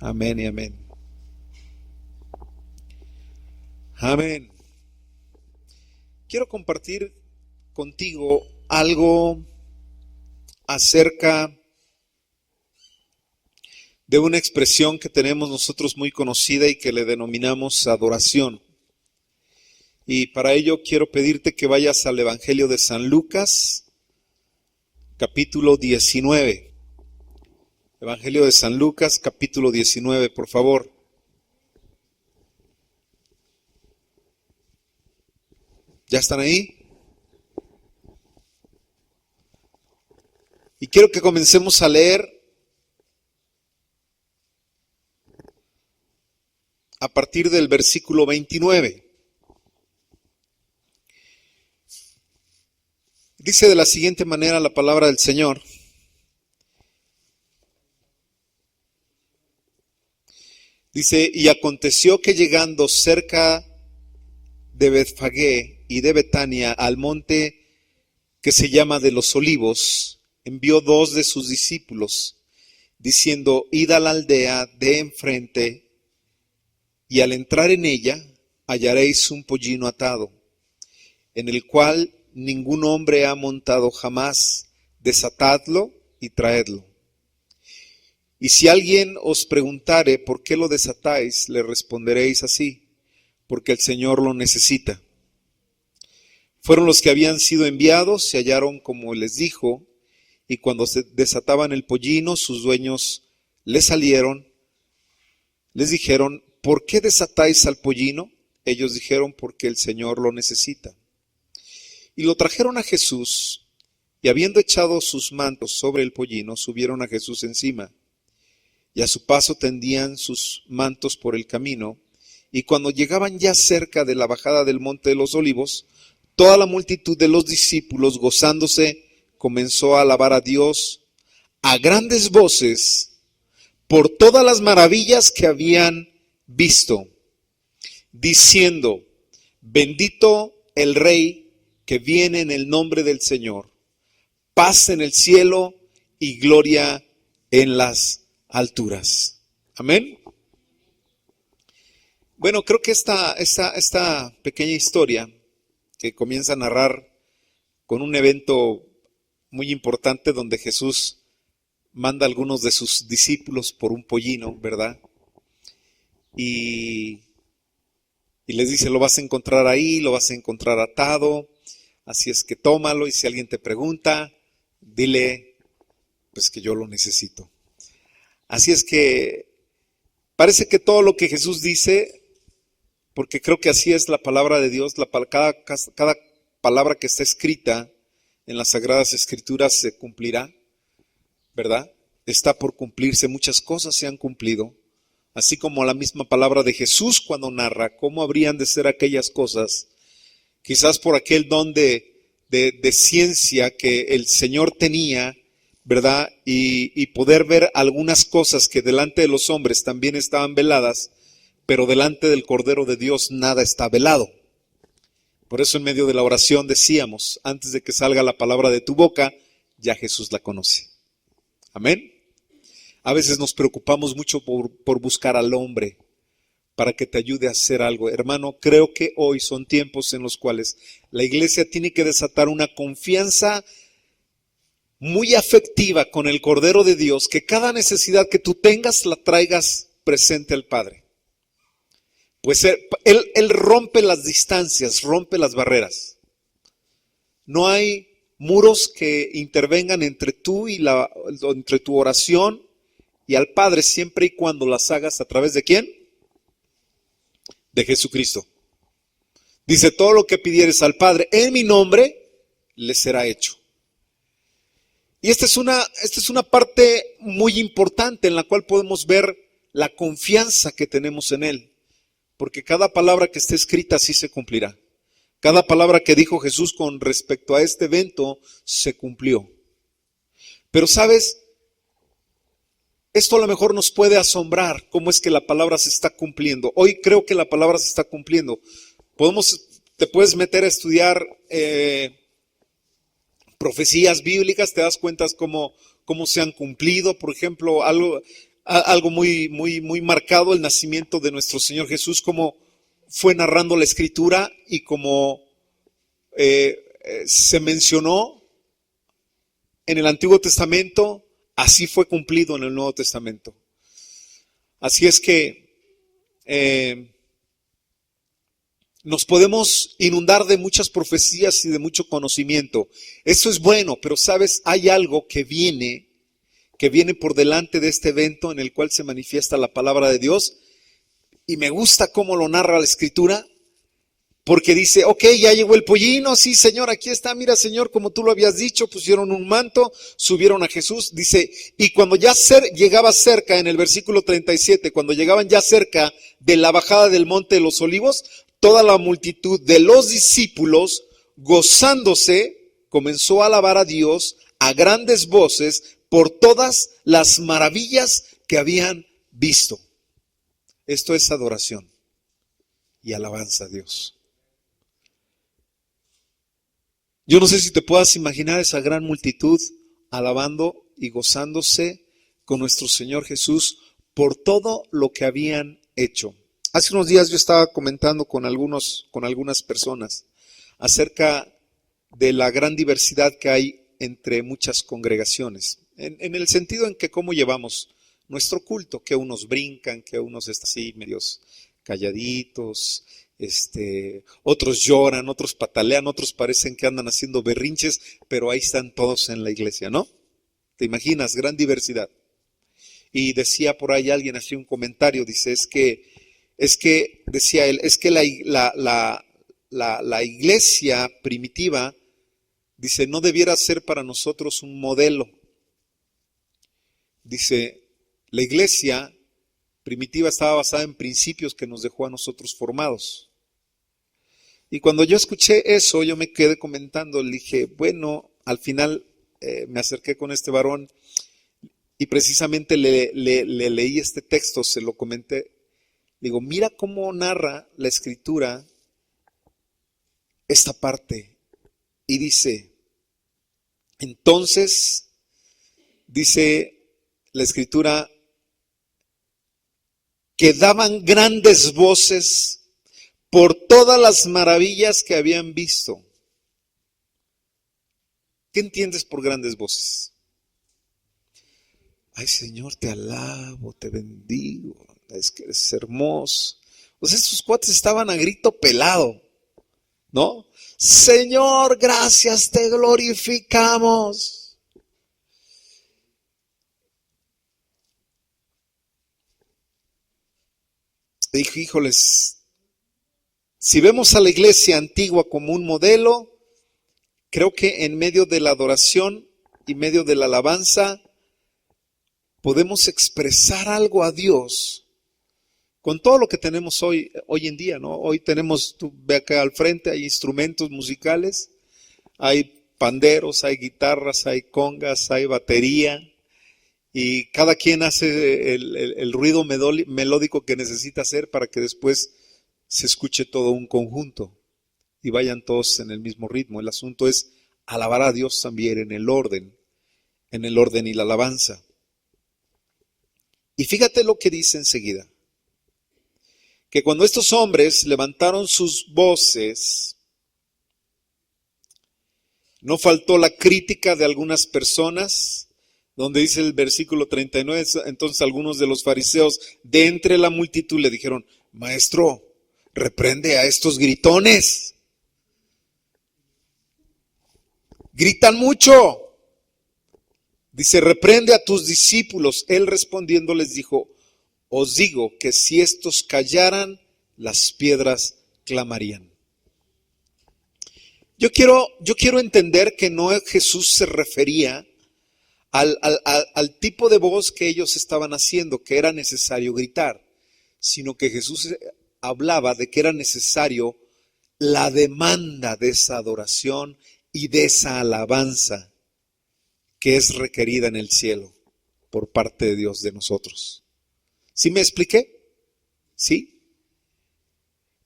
Amén y amén. Amén. Quiero compartir contigo algo acerca de una expresión que tenemos nosotros muy conocida y que le denominamos adoración. Y para ello quiero pedirte que vayas al Evangelio de San Lucas, capítulo 19. Evangelio de San Lucas, capítulo 19, por favor. ¿Ya están ahí? Y quiero que comencemos a leer a partir del versículo 29. Dice de la siguiente manera la palabra del Señor. Dice, y aconteció que llegando cerca de Betfagé y de Betania al monte que se llama de los Olivos, envió dos de sus discípulos, diciendo, id a la aldea de enfrente, y al entrar en ella hallaréis un pollino atado, en el cual ningún hombre ha montado jamás, desatadlo y traedlo. Y si alguien os preguntare por qué lo desatáis, le responderéis así, porque el Señor lo necesita. Fueron los que habían sido enviados, se hallaron como les dijo, y cuando se desataban el pollino, sus dueños les dijeron, ¿por qué desatáis al pollino? Ellos dijeron, porque el Señor lo necesita. Y lo trajeron a Jesús, y habiendo echado sus mantos sobre el pollino, subieron a Jesús encima. Y a su paso tendían sus mantos por el camino, y cuando llegaban ya cerca de la bajada del monte de los Olivos, toda la multitud de los discípulos, gozándose, comenzó a alabar a Dios a grandes voces por todas las maravillas que habían visto, diciendo, bendito el Rey que viene en el nombre del Señor, paz en el cielo y gloria en las alturas. Amén. Bueno, creo que esta pequeña historia que comienza a narrar con un evento muy importante donde Jesús manda a algunos de sus discípulos por un pollino, ¿verdad? Y les dice, lo vas a encontrar ahí, lo vas a encontrar atado, así es que tómalo y si alguien te pregunta, dile pues que yo lo necesito. Así es que parece que todo lo que Jesús dice, porque creo que así es la palabra de Dios, cada palabra que está escrita en las Sagradas Escrituras se cumplirá, ¿verdad? Está por cumplirse, muchas cosas se han cumplido, así como la misma palabra de Jesús cuando narra cómo habrían de ser aquellas cosas, quizás por aquel don de ciencia que el Señor tenía, ¿verdad? Y poder ver algunas cosas que delante de los hombres también estaban veladas, pero delante del Cordero de Dios nada está velado. Por eso en medio de la oración decíamos, antes de que salga la palabra de tu boca, ya Jesús la conoce. Amén. A veces nos preocupamos mucho por buscar al hombre para que te ayude a hacer algo. Hermano, creo que hoy son tiempos en los cuales la iglesia tiene que desatar una confianza muy afectiva con el Cordero de Dios, que cada necesidad que tú tengas la traigas presente al Padre. Pues Él rompe las distancias, rompe las barreras. No hay muros que intervengan entre tú y entre tu oración y al Padre, siempre y cuando las hagas a través de ¿quién? De Jesucristo. Dice, todo lo que pidieres al Padre en mi nombre, le será hecho. Y esta es una parte muy importante en la cual podemos ver la confianza que tenemos en Él. Porque cada palabra que esté escrita así se cumplirá. Cada palabra que dijo Jesús con respecto a este evento se cumplió. Pero ¿sabes? Esto a lo mejor nos puede asombrar cómo es que la palabra se está cumpliendo. Hoy creo que la palabra se está cumpliendo. Te puedes meter a estudiar profecías bíblicas, te das cuenta cómo se han cumplido. Por ejemplo, algo muy marcado, el nacimiento de nuestro Señor Jesús, como fue narrando la Escritura y como se mencionó en el Antiguo Testamento, así fue cumplido en el Nuevo Testamento. Así es que nos podemos inundar de muchas profecías y de mucho conocimiento. Eso es bueno, pero sabes, hay algo que viene por delante de este evento en el cual se manifiesta la palabra de Dios. Y me gusta cómo lo narra la Escritura, porque dice, ok, ya llegó el pollino, sí Señor, aquí está, mira Señor, como tú lo habías dicho, pusieron un manto, subieron a Jesús, dice, y cuando ya llegaba cerca, en el versículo 37, cuando llegaban ya cerca de la bajada del monte de los olivos, toda la multitud de los discípulos, gozándose, comenzó a alabar a Dios a grandes voces por todas las maravillas que habían visto. Esto es adoración y alabanza a Dios. Yo no sé si te puedas imaginar esa gran multitud alabando y gozándose con nuestro Señor Jesús por todo lo que habían hecho. Hace unos días yo estaba comentando con algunas personas acerca de la gran diversidad que hay entre muchas congregaciones, en el sentido en que cómo llevamos nuestro culto, que unos brincan, que unos están así medios calladitos, otros lloran, otros patalean, otros parecen que andan haciendo berrinches, pero ahí están todos en la iglesia, ¿no? ¿Te imaginas? Gran diversidad. Y decía por ahí alguien, hacía un comentario, dice, decía él, es que la iglesia primitiva, dice, no debiera ser para nosotros un modelo. Dice, la iglesia primitiva estaba basada en principios que nos dejó a nosotros formados. Y cuando yo escuché eso, yo me quedé comentando, le dije, bueno, al final me acerqué con este varón y precisamente le leí este texto, se lo comenté. Digo, mira cómo narra la Escritura esta parte. Y dice, entonces, dice la Escritura, que daban grandes voces por todas las maravillas que habían visto. ¿Qué entiendes por grandes voces? Ay Señor, te alabo, te bendigo, es que eres hermoso. Pues estos cuates estaban a grito pelado, ¿no? Señor, gracias, te glorificamos. Dijo, híjoles, si vemos a la iglesia antigua como un modelo, creo que en medio de la adoración y medio de la alabanza podemos expresar algo a Dios con todo lo que tenemos hoy en día, ¿no? Hoy tenemos, tú ve acá al frente, hay instrumentos musicales, hay panderos, hay guitarras, hay congas, hay batería, y cada quien hace el ruido melódico que necesita hacer para que después se escuche todo un conjunto y vayan todos en el mismo ritmo. El asunto es alabar a Dios también en el orden y la alabanza. Y fíjate lo que dice enseguida, que cuando estos hombres levantaron sus voces, no faltó la crítica de algunas personas, donde dice el versículo 39, entonces algunos de los fariseos de entre la multitud le dijeron, maestro, reprende a estos gritones. Gritan mucho. Dice, reprende a tus discípulos. Él respondiendo les dijo, os digo que si estos callaran, las piedras clamarían. Yo quiero entender que no Jesús se refería al tipo de voz que ellos estaban haciendo, que era necesario gritar, sino que Jesús hablaba de que era necesario la demanda de esa adoración y de esa alabanza que es requerida en el cielo por parte de Dios de nosotros. ¿Sí me expliqué? ¿Sí?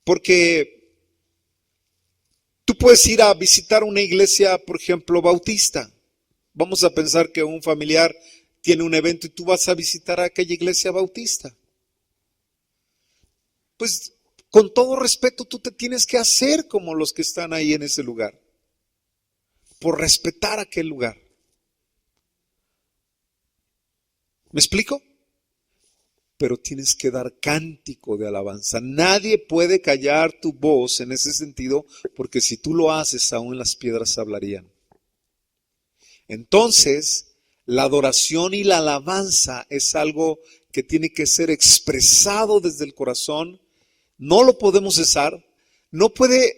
Porque tú puedes ir a visitar una iglesia, por ejemplo, bautista. Vamos a pensar que un familiar tiene un evento y tú vas a visitar a aquella iglesia bautista. Pues con todo respeto tú te tienes que hacer como los que están ahí en ese lugar, por respetar aquel lugar. ¿Me explico? Pero tienes que dar cántico de alabanza. Nadie puede callar tu voz en ese sentido, porque si tú lo haces, aún las piedras hablarían. Entonces, la adoración y la alabanza es algo que tiene que ser expresado desde el corazón. No lo podemos cesar. No podemos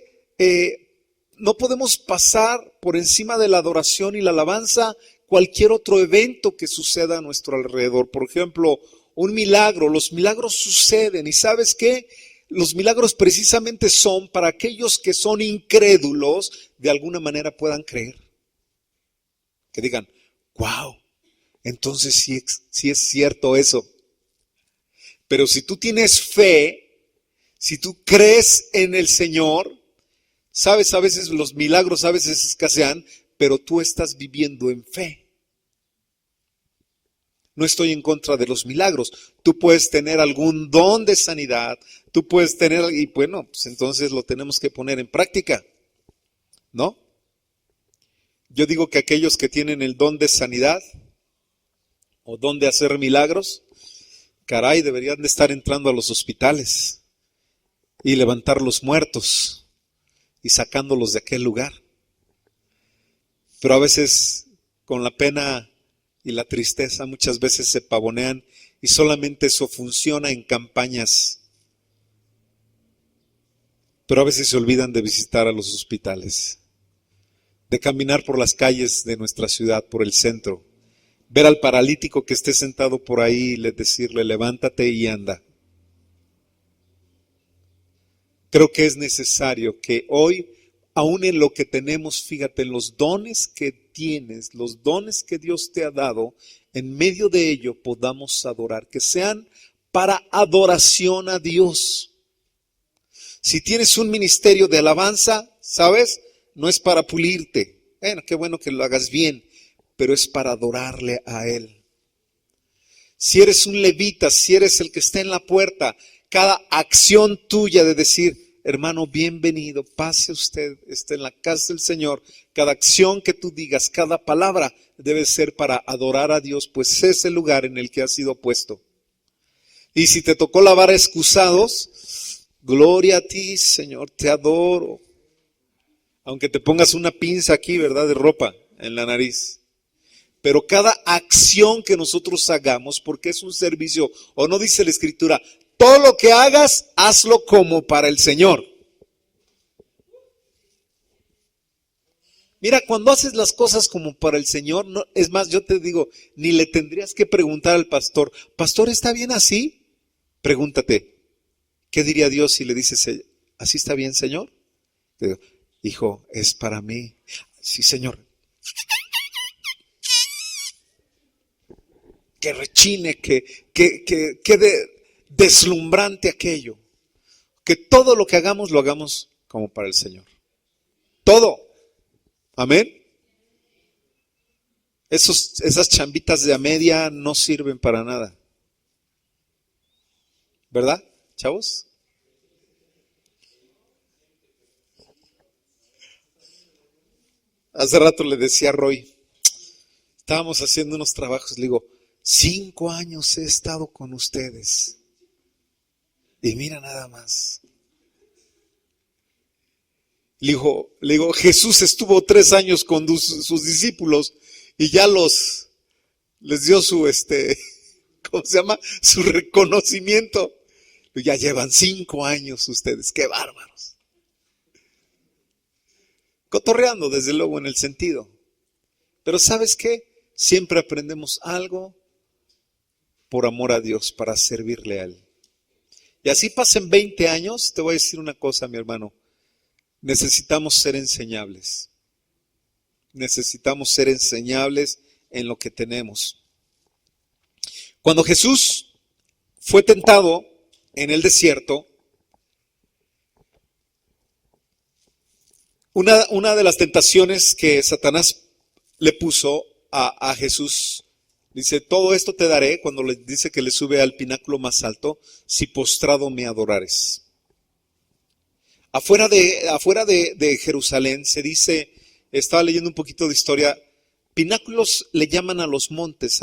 pasar por encima de la adoración y la alabanza cualquier otro evento que suceda a nuestro alrededor. Por ejemplo, un milagro. Los milagros suceden. ¿Y sabes qué? Los milagros precisamente son para aquellos que son incrédulos, de alguna manera puedan creer. Que digan, wow, entonces sí es cierto eso. Pero si tú tienes fe, si tú crees en el Señor, sabes, a veces los milagros a veces escasean, pero tú estás viviendo en fe. No estoy en contra de los milagros. Tú puedes tener algún don de sanidad, tú puedes tener, y bueno, pues entonces lo tenemos que poner en práctica, ¿no? Yo digo que aquellos que tienen el don de sanidad o don de hacer milagros, caray, deberían de estar entrando a los hospitales y levantar los muertos y sacándolos de aquel lugar. Pero a veces con la pena y la tristeza muchas veces se pavonean y solamente eso funciona en campañas. Pero a veces se olvidan de visitar a los hospitales, de caminar por las calles de nuestra ciudad, por el centro, ver al paralítico que esté sentado por ahí y decirle, levántate y anda. Creo que es necesario que hoy, aún en lo que tenemos, fíjate, en los dones que tienes, los dones que Dios te ha dado, en medio de ello podamos adorar, que sean para adoración a Dios. Si tienes un ministerio de alabanza, ¿sabes? No es para pulirte. Bueno, qué bueno que lo hagas bien, pero es para adorarle a Él. Si eres un levita, si eres el que está en la puerta, cada acción tuya de decir, hermano, bienvenido, pase usted, esté en la casa del Señor. Cada acción que tú digas, cada palabra debe ser para adorar a Dios, pues es el lugar en el que has sido puesto. Y si te tocó lavar excusados, gloria a ti, Señor, te adoro. Aunque te pongas una pinza aquí, ¿verdad?, de ropa en la nariz. Pero cada acción que nosotros hagamos, porque es un servicio, o no dice la Escritura, todo lo que hagas, hazlo como para el Señor. Mira, cuando haces las cosas como para el Señor, no, es más, yo te digo, ni le tendrías que preguntar al pastor, ¿pastor, está bien así? Pregúntate, ¿qué diría Dios si le dices, ¿así está bien, Señor? Te digo, hijo, es para mí. Sí, Señor. Que rechine, que quede deslumbrante aquello. Que todo lo que hagamos, lo hagamos como para el Señor. Todo. Amén. Esas chambitas de a media no sirven para nada. ¿Verdad, chavos? Hace rato le decía a Roy, estábamos haciendo unos trabajos, le digo, 5 años he estado con ustedes. Y mira nada más. Le digo, Jesús estuvo 3 años con sus discípulos y ya les dio su, ¿cómo se llama? Su reconocimiento. Ya llevan 5 años ustedes, qué bárbaros. Cotorreando, desde luego, en el sentido. Pero ¿sabes qué? Siempre aprendemos algo por amor a Dios, para servirle a Él. Y así pasen 20 años, te voy a decir una cosa, mi hermano. Necesitamos ser enseñables. Necesitamos ser enseñables en lo que tenemos. Cuando Jesús fue tentado en el desierto, una de las tentaciones que Satanás le puso a Jesús Dice, todo esto te daré, cuando le dice que le sube al pináculo más alto, si postrado me adorares. Afuera de Jerusalén se dice, estaba leyendo un poquito de historia, pináculos le llaman a los montes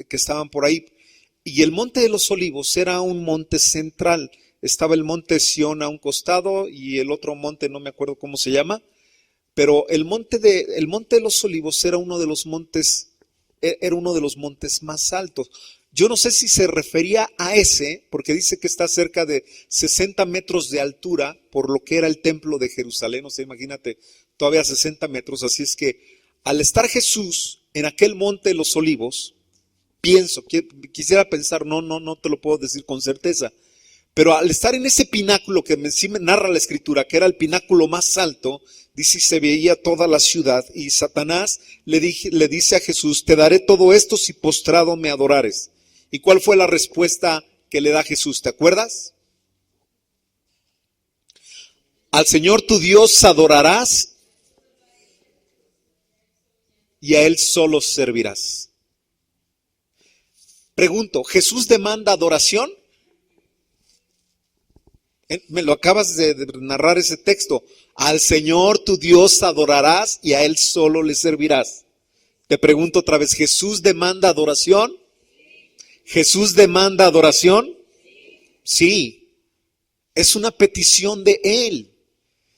que estaban por ahí. Y el monte de los Olivos era un monte central. Estaba el monte Sión a un costado y el otro monte, no me acuerdo cómo se llama, pero el monte de los Olivos era uno de los montes más altos. Yo no sé si se refería a ese, porque dice que está cerca de 60 metros de altura por lo que era el templo de Jerusalén. O sea, imagínate, todavía 60 metros. Así es que al estar Jesús en aquel monte de los Olivos, quisiera pensar, no te lo puedo decir con certeza, pero al estar en ese pináculo que sí me narra la Escritura, que era el pináculo más alto, dice, se veía toda la ciudad, y Satanás le dice a Jesús, te daré todo esto si postrado me adorares. ¿Y cuál fue la respuesta que le da Jesús? ¿Te acuerdas? Al Señor tu Dios adorarás y a Él solo servirás. Pregunto, ¿Jesús demanda adoración? Me lo acabas de narrar ese texto. Al Señor tu Dios adorarás y a Él solo le servirás. Te pregunto otra vez, ¿Jesús demanda adoración? ¿Jesús demanda adoración? Sí. Es una petición de Él.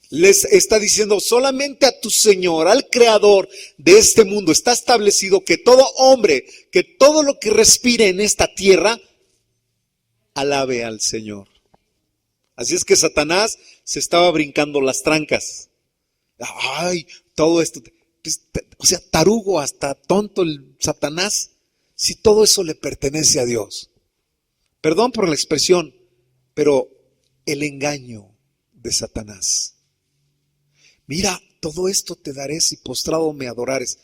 Les está diciendo, solamente a tu Señor, al Creador de este mundo, está establecido que todo hombre, que todo lo que respire en esta tierra, alabe al Señor. Así es que Satanás se estaba brincando las trancas. Ay, todo esto. O sea, tarugo, hasta tonto el Satanás, si todo eso le pertenece a Dios. Perdón por la expresión, pero el engaño de Satanás. Mira, todo esto te daré si postrado me adorares.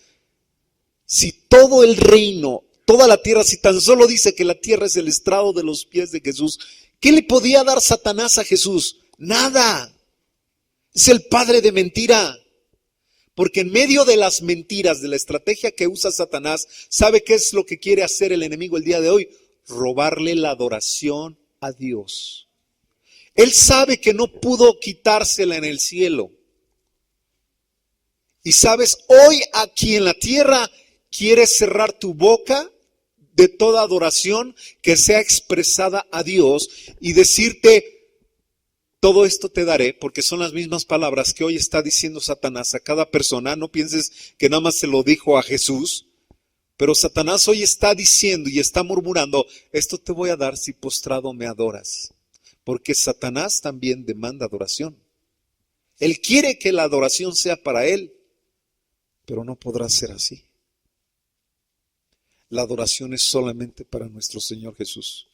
Si todo el reino, toda la tierra, si tan solo dice que la tierra es el estrado de los pies de Jesús, ¿qué le podía dar Satanás a Jesús? Nada. Es el padre de mentira. Porque en medio de las mentiras, de la estrategia que usa Satanás, ¿sabe qué es lo que quiere hacer el enemigo el día de hoy? Robarle la adoración a Dios. Él sabe que no pudo quitársela en el cielo. Y sabes, hoy aquí en la tierra quiere cerrar tu boca de toda adoración que sea expresada a Dios y decirte, todo esto te daré, porque son las mismas palabras que hoy está diciendo Satanás a cada persona. No pienses que nada más se lo dijo a Jesús, pero Satanás hoy está diciendo y está murmurando, esto te voy a dar si postrado me adoras, porque Satanás también demanda adoración. Él quiere que la adoración sea para él, pero no podrá ser así. La adoración es solamente para nuestro Señor Jesús.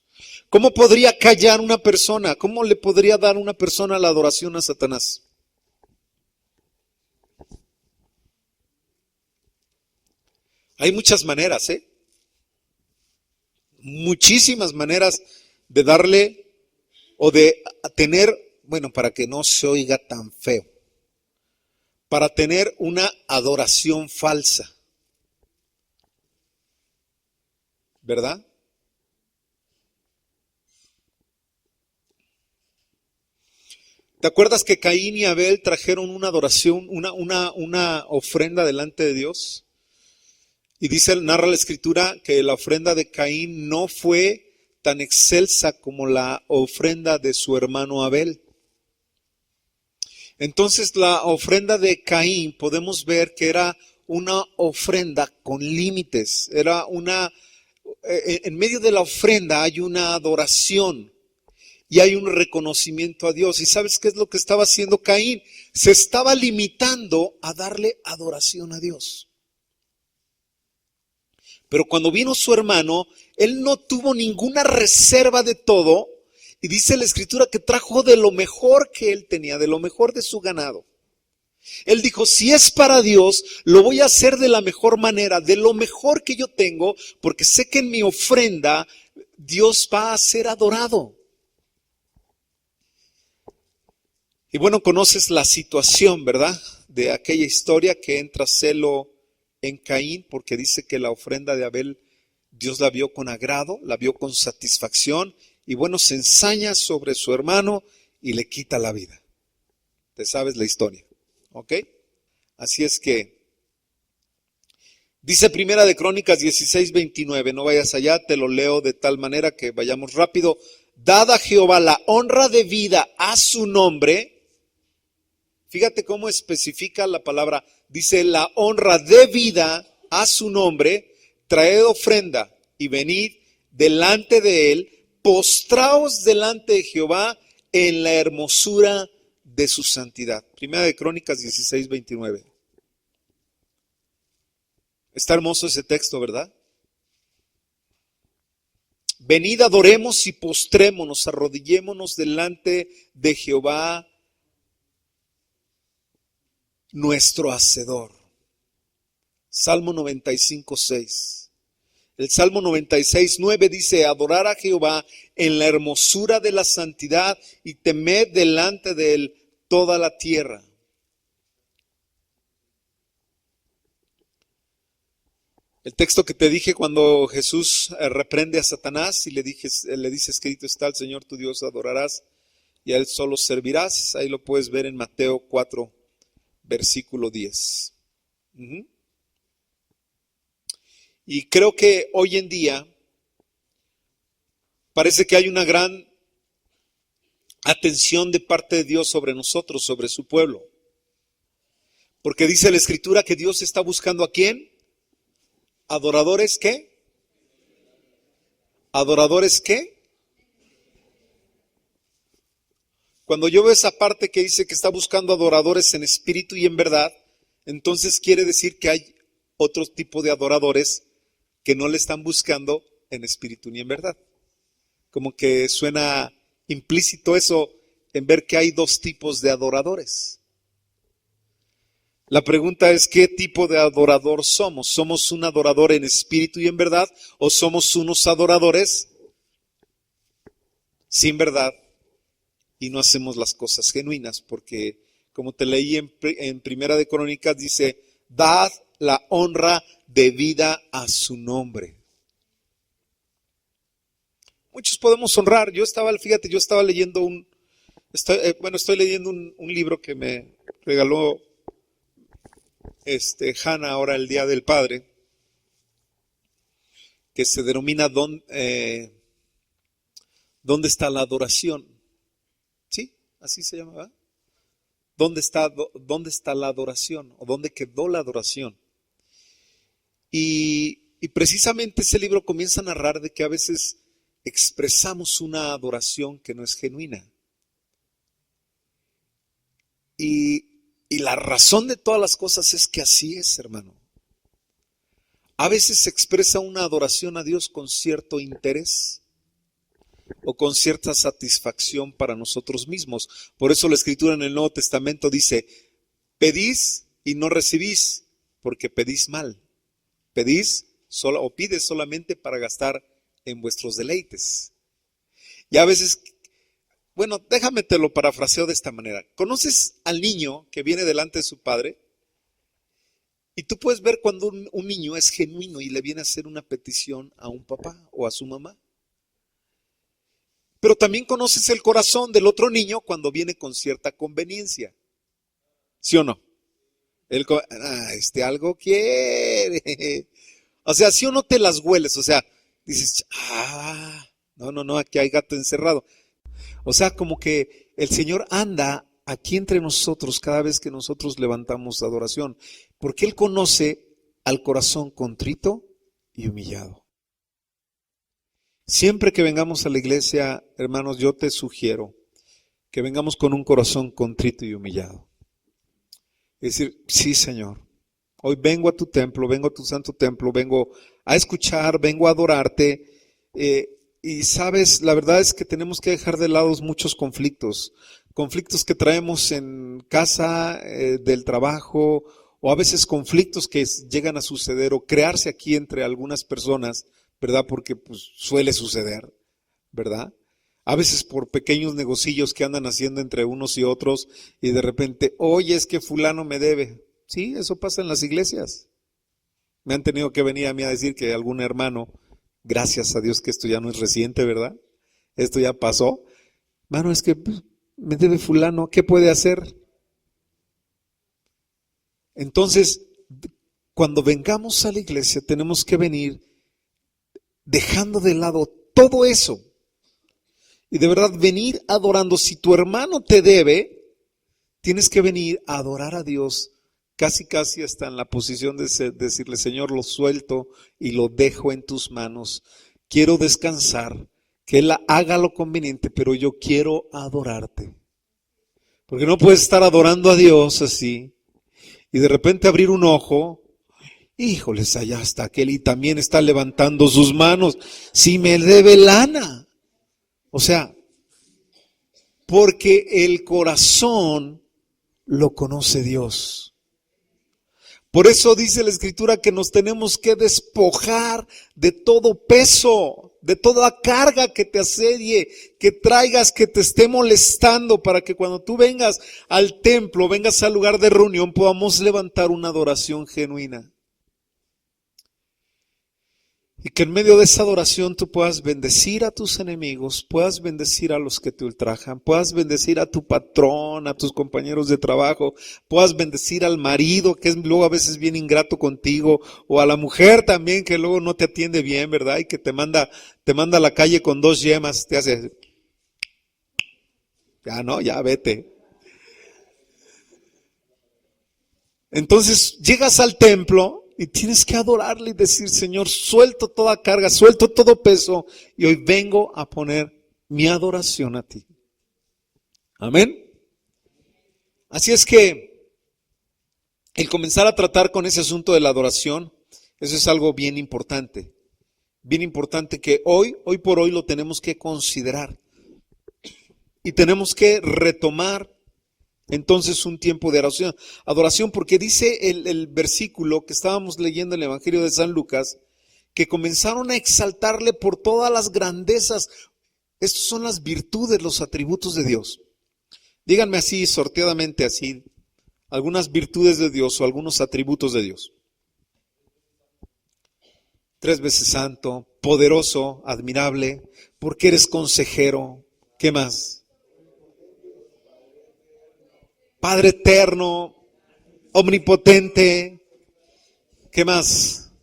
¿Cómo podría callar una persona? ¿Cómo le podría dar una persona la adoración a Satanás? Hay muchas maneras, muchísimas maneras de darle o de tener, bueno, para que no se oiga tan feo, para tener una adoración falsa. ¿Verdad? ¿Te acuerdas que Caín y Abel trajeron una adoración, una ofrenda delante de Dios? Y narra la Escritura que la ofrenda de Caín no fue tan excelsa como la ofrenda de su hermano Abel. Entonces la ofrenda de Caín podemos ver que era una ofrenda con límites, en medio de la ofrenda hay una adoración y hay un reconocimiento a Dios. ¿Y sabes qué es lo que estaba haciendo Caín? Se estaba limitando a darle adoración a Dios. Pero cuando vino su hermano, él no tuvo ninguna reserva de todo. Y dice la Escritura que trajo de lo mejor que él tenía, de lo mejor de su ganado. Él dijo, si es para Dios, lo voy a hacer de la mejor manera, de lo mejor que yo tengo, porque sé que en mi ofrenda Dios va a ser adorado. Y bueno, conoces la situación, ¿verdad? De aquella historia que entra Celo en Caín, porque dice que la ofrenda de Abel Dios la vio con agrado, la vio con satisfacción, y bueno, se ensaña sobre su hermano y le quita la vida. Te sabes la historia, ¿ok? Así es que dice Primera de Crónicas 16:29, no vayas allá, te lo leo de tal manera que vayamos rápido. Dad a Jehová la honra de vida a su nombre. Fíjate cómo especifica la palabra, dice la honra de vida a su nombre, traed ofrenda y venid delante de él, postraos delante de Jehová en la hermosura de su santidad. Primera de Crónicas 16:29. Está hermoso ese texto, ¿verdad? Venid, adoremos y postrémonos, arrodillémonos delante de Jehová, nuestro Hacedor. Salmo 95:6. El Salmo 96:9 dice, adorar a Jehová en la hermosura de la santidad y temed delante de él toda la tierra. El texto que te dije cuando Jesús reprende a Satanás y le dice, escrito está, al Señor tu Dios adorarás y a él solo servirás. Ahí lo puedes ver en Mateo 4, versículo 10. Y creo que hoy en día parece que hay una gran atención de parte de Dios sobre nosotros, sobre su pueblo. Porque dice la Escritura que Dios está buscando ¿a quién? ¿Adoradores qué? ¿Adoradores qué? Cuando yo veo esa parte que dice que está buscando adoradores en espíritu y en verdad, entonces quiere decir que hay otro tipo de adoradores que no le están buscando en espíritu ni en verdad. Como que suena implícito eso en ver que hay dos tipos de adoradores. La pregunta es, ¿qué tipo de adorador somos? ¿Somos un adorador en espíritu y en verdad o somos unos adoradores sin verdad y no hacemos las cosas genuinas? Porque como te leí en Primera de Crónicas dice, dad la honra debida a su nombre. Muchos podemos honrar. Yo estaba leyendo estoy leyendo un libro que me regaló Hannah ahora el Día del Padre, que se denomina ¿Dónde está la adoración? ¿Sí? Así se llama, ¿verdad? ¿Dónde está la adoración? ¿O dónde quedó la adoración? Y precisamente ese libro comienza a narrar de que a veces expresamos una adoración que no es genuina. Y la razón de todas las cosas es que así es, hermano. A veces se expresa una adoración a Dios con cierto interés o con cierta satisfacción para nosotros mismos. Por eso la Escritura en el Nuevo Testamento dice, pedís y no recibís, porque pedís mal. Pedís o pides solamente para gastar en vuestros deleites. Y a veces, bueno, déjame te lo parafraseo de esta manera. ¿Conoces al niño que viene delante de su padre? Y tú puedes ver cuando un niño es genuino y le viene a hacer una petición a un papá o a su mamá. Pero también conoces el corazón del otro niño cuando viene con cierta conveniencia. ¿Sí o no? Algo quiere. O sea, ¿sí o no te las hueles? O sea, dices, no, aquí hay gato encerrado. O sea, como que el Señor anda aquí entre nosotros cada vez que nosotros levantamos adoración, porque Él conoce al corazón contrito y humillado. Siempre que vengamos a la iglesia, hermanos, yo te sugiero que vengamos con un corazón contrito y humillado. Es decir, sí, Señor, hoy vengo a tu templo, vengo a tu santo templo, vengo a escuchar, vengo a adorarte. Y sabes, la verdad es que tenemos que dejar de lado muchos conflictos que traemos en casa, del trabajo, o a veces conflictos que llegan a suceder o crearse aquí entre algunas personas, ¿verdad? Porque pues suele suceder, ¿verdad? A veces por pequeños negocillos que andan haciendo entre unos y otros y de repente, oye, es que fulano me debe. Sí, eso pasa en las iglesias. Me han tenido que venir a mí a decir que algún hermano, gracias a Dios que esto ya no es reciente, ¿verdad? Esto ya pasó. Hermano, es que me debe fulano, ¿qué puede hacer? Entonces, cuando vengamos a la iglesia, tenemos que venir dejando de lado todo eso. Y de verdad venir adorando. Si tu hermano te debe, tienes que venir a adorar a Dios. Casi hasta en la posición de decirle, Señor, lo suelto y lo dejo en tus manos. Quiero descansar, que Él haga lo conveniente, pero yo quiero adorarte. Porque no puedes estar adorando a Dios así y de repente abrir un ojo. Híjoles, allá está aquel y también está levantando sus manos. Si me debe lana. O sea, porque el corazón lo conoce Dios. Por eso dice la Escritura que nos tenemos que despojar de todo peso, de toda carga que te asedie, que traigas, que te esté molestando, para que cuando tú vengas al templo, vengas al lugar de reunión, podamos levantar una adoración genuina. Y que en medio de esa adoración tú puedas bendecir a tus enemigos, puedas bendecir a los que te ultrajan, puedas bendecir a tu patrón, a tus compañeros de trabajo, puedas bendecir al marido que es luego a veces bien ingrato contigo, o a la mujer también que luego no te atiende bien, ¿verdad? Y que te manda a la calle con 2 yemas, te hace, ya no, ya vete. Entonces llegas al templo y tienes que adorarle y decir, Señor, suelto toda carga, suelto todo peso y hoy vengo a poner mi adoración a ti. Amén. Así es que el comenzar a tratar con ese asunto de la adoración, eso es algo bien importante que hoy por hoy lo tenemos que considerar y tenemos que retomar entonces un tiempo de adoración, porque dice el versículo que estábamos leyendo en el Evangelio de San Lucas, que comenzaron a exaltarle por todas las grandezas. Estas son las virtudes, los atributos de Dios. Díganme así, sorteadamente así, algunas virtudes de Dios o algunos atributos de Dios. 3 veces santo, poderoso, admirable, porque eres consejero. ¿Qué más? Padre eterno, omnipotente. ¿Qué más?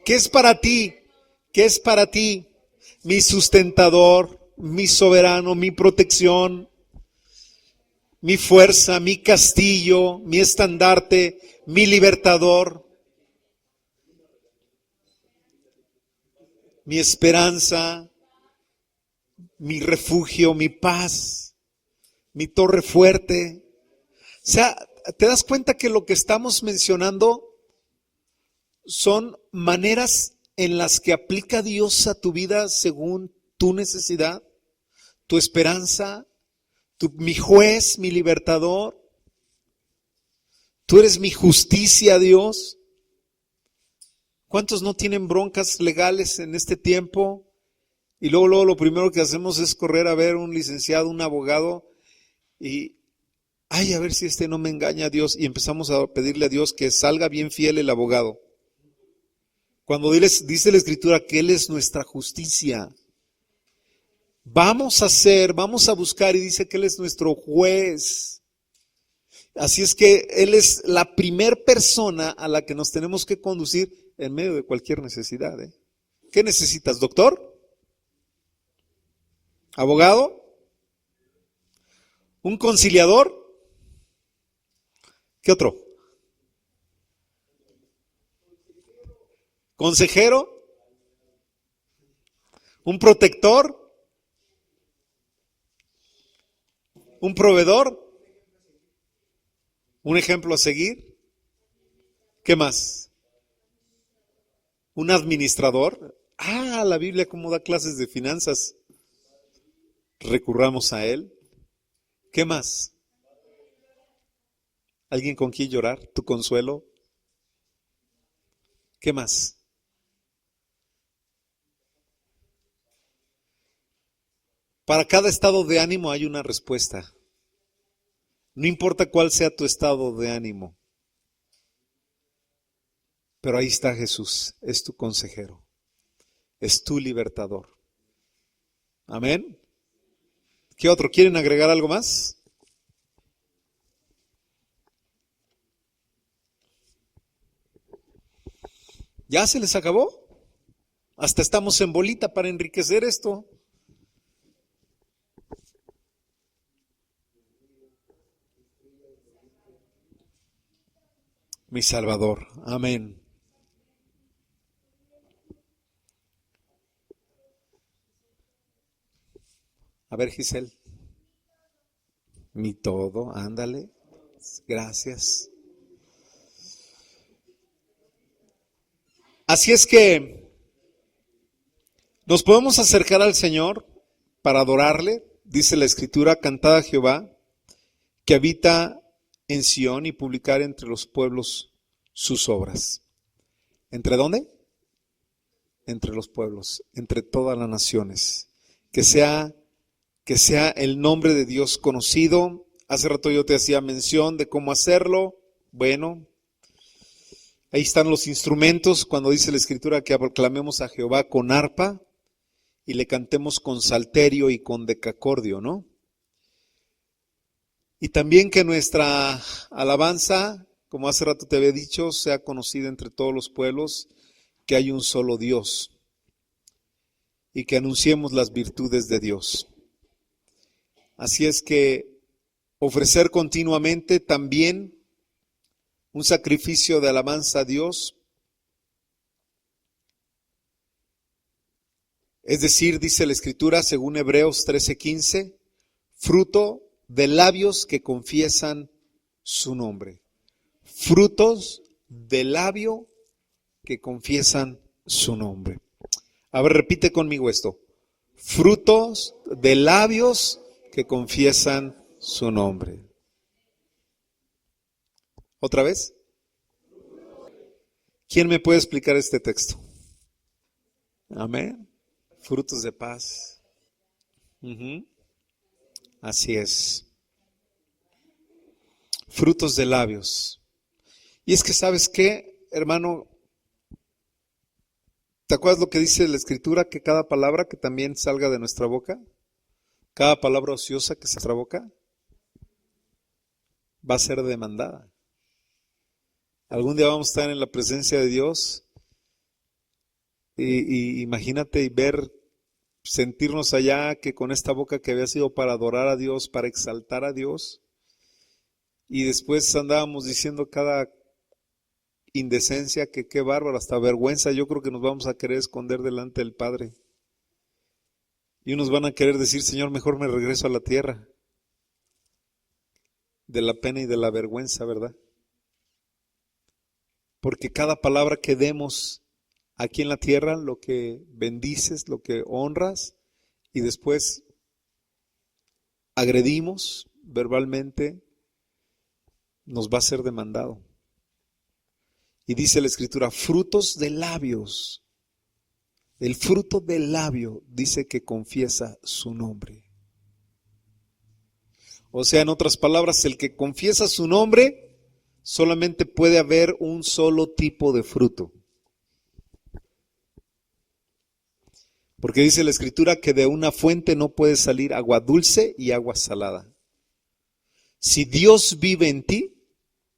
¿Qué es para ti? ¿Qué es para ti? Mi sustentador, mi soberano, mi protección, mi fuerza, mi castillo, mi estandarte, mi libertador, mi esperanza, mi refugio, mi paz, mi torre fuerte. O sea, ¿te das cuenta que lo que estamos mencionando son maneras en las que aplica Dios a tu vida según tu necesidad, tu esperanza, mi juez, mi libertador? Tú eres mi justicia, Dios. ¿Cuántos no tienen broncas legales en este tiempo? Y luego lo primero que hacemos es correr a ver un licenciado, un abogado, y ay, a ver si no me engaña a Dios, y empezamos a pedirle a Dios que salga bien fiel el abogado. Cuando dice la Escritura que Él es nuestra justicia. Vamos a buscar, y dice que Él es nuestro juez. Así es que Él es la primer persona a la que nos tenemos que conducir en medio de cualquier necesidad. ¿Qué necesitas, doctor? ¿Abogado? ¿Un conciliador? ¿Qué otro? ¿Consejero? ¿Un protector? ¿Un proveedor? ¿Un ejemplo a seguir? ¿Qué más? ¿Un administrador? La Biblia cómo da clases de finanzas. Recurramos a Él. ¿Qué más? ¿Alguien con quien llorar? ¿Tu consuelo? ¿Qué más? Para cada estado de ánimo hay una respuesta. No importa cuál sea tu estado de ánimo. Pero ahí está Jesús, es tu consejero, es tu libertador. Amén. ¿Qué otro? ¿Quieren agregar algo más? ¿Ya se les acabó? Hasta estamos en bolita para enriquecer esto. Mi Salvador. Amén. A ver, Giselle. Mi todo, ándale. Gracias. Así es que nos podemos acercar al Señor para adorarle. Dice la Escritura, cantad a Jehová, que habita en Sión, y publicar entre los pueblos sus obras. ¿Entre dónde? Entre los pueblos, entre todas las naciones. Que sea el nombre de Dios conocido. Hace rato yo te hacía mención de cómo hacerlo. Bueno, ahí están los instrumentos cuando dice la Escritura que aclamemos a Jehová con arpa y le cantemos con salterio y con decacordio, ¿no? Y también que nuestra alabanza, como hace rato te había dicho, sea conocida entre todos los pueblos, que hay un solo Dios y que anunciemos las virtudes de Dios. Así es que ofrecer continuamente también un sacrificio de alabanza a Dios. Es decir, dice la Escritura, según Hebreos 13:15, fruto de labios que confiesan su nombre. Frutos de labio que confiesan su nombre. A ver, repite conmigo esto. Frutos de labios que confiesan su nombre. ¿Otra vez? ¿Quién me puede explicar este texto? Amén. Frutos de paz. Así es. Frutos de labios. Y es que, ¿sabes qué, hermano? ¿Te acuerdas lo que dice la Escritura? Que cada palabra que también salga de nuestra boca, cada palabra ociosa que se nuestra boca, va a ser demandada. Algún día vamos a estar en la presencia de Dios y imagínate y ver, sentirnos allá que con esta boca que había sido para adorar a Dios, para exaltar a Dios, y después andábamos diciendo cada indecencia, que qué bárbaro, hasta vergüenza, yo creo que nos vamos a querer esconder delante del Padre. Y unos van a querer decir, Señor, mejor me regreso a la tierra, de la pena y de la vergüenza, ¿verdad? Porque cada palabra que demos aquí en la tierra, lo que bendices, lo que honras, y después agredimos verbalmente, nos va a ser demandado. Y dice la Escritura, frutos de labios. El fruto del labio dice que confiesa su nombre. O sea, en otras palabras, el que confiesa su nombre, solamente puede haber un solo tipo de fruto. Porque dice la Escritura que de una fuente no puede salir agua dulce y agua salada. Si Dios vive en ti,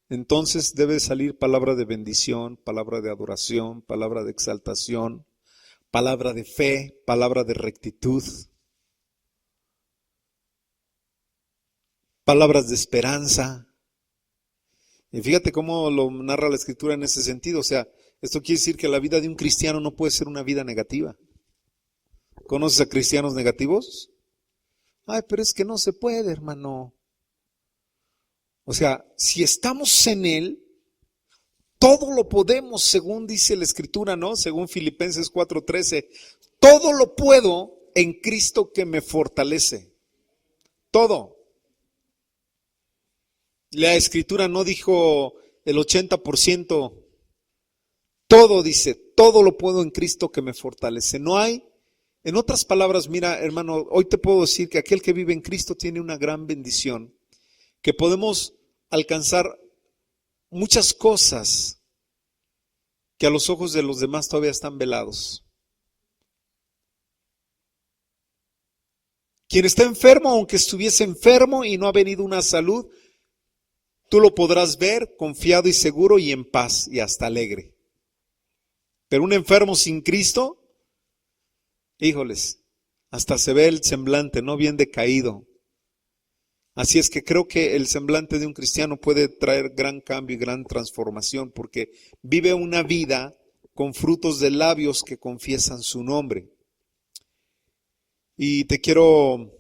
entonces debe salir palabra de bendición, palabra de adoración, palabra de exaltación, palabra de fe, palabra de rectitud, palabras de esperanza. Y fíjate cómo lo narra la Escritura en ese sentido. O sea, esto quiere decir que la vida de un cristiano no puede ser una vida negativa. ¿Conoces a cristianos negativos? Ay, pero es que no se puede, hermano. O sea, si estamos en Él, todo lo podemos, según dice la Escritura, ¿no? Según Filipenses 4:13. Todo lo puedo en Cristo que me fortalece. Todo. La Escritura no dijo el 80%. Todo dice, todo lo puedo en Cristo que me fortalece. No hay, en otras palabras, mira, hermano, hoy te puedo decir que aquel que vive en Cristo tiene una gran bendición, que podemos alcanzar muchas cosas que a los ojos de los demás todavía están velados. Quien está enfermo, aunque estuviese enfermo y no ha venido una salud, tú lo podrás ver confiado y seguro y en paz y hasta alegre. Pero un enfermo sin Cristo, híjoles, hasta se ve el semblante, ¿no? Bien decaído. Así es que creo que el semblante de un cristiano puede traer gran cambio y gran transformación, porque vive una vida con frutos de labios que confiesan su nombre. Y te quiero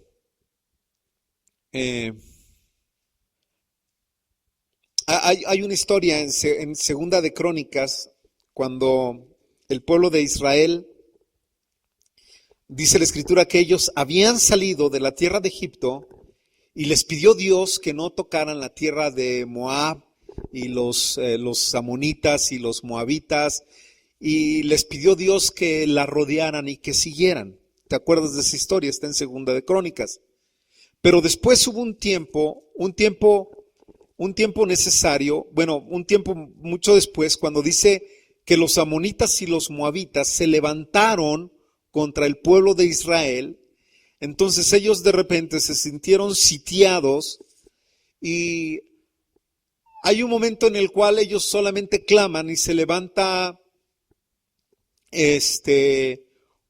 hay una historia en Segunda de Crónicas, cuando el pueblo de Israel, dice la Escritura que ellos habían salido de la tierra de Egipto y les pidió Dios que no tocaran la tierra de Moab y los amonitas y los moabitas, y les pidió Dios que la rodearan y que siguieran. ¿Te acuerdas de esa historia? Está en Segunda de Crónicas. Pero después hubo un tiempo necesario, bueno, un tiempo mucho después, cuando dice que los amonitas y los moabitas se levantaron contra el pueblo de Israel. Entonces ellos de repente se sintieron sitiados y hay un momento en el cual ellos solamente claman y se levanta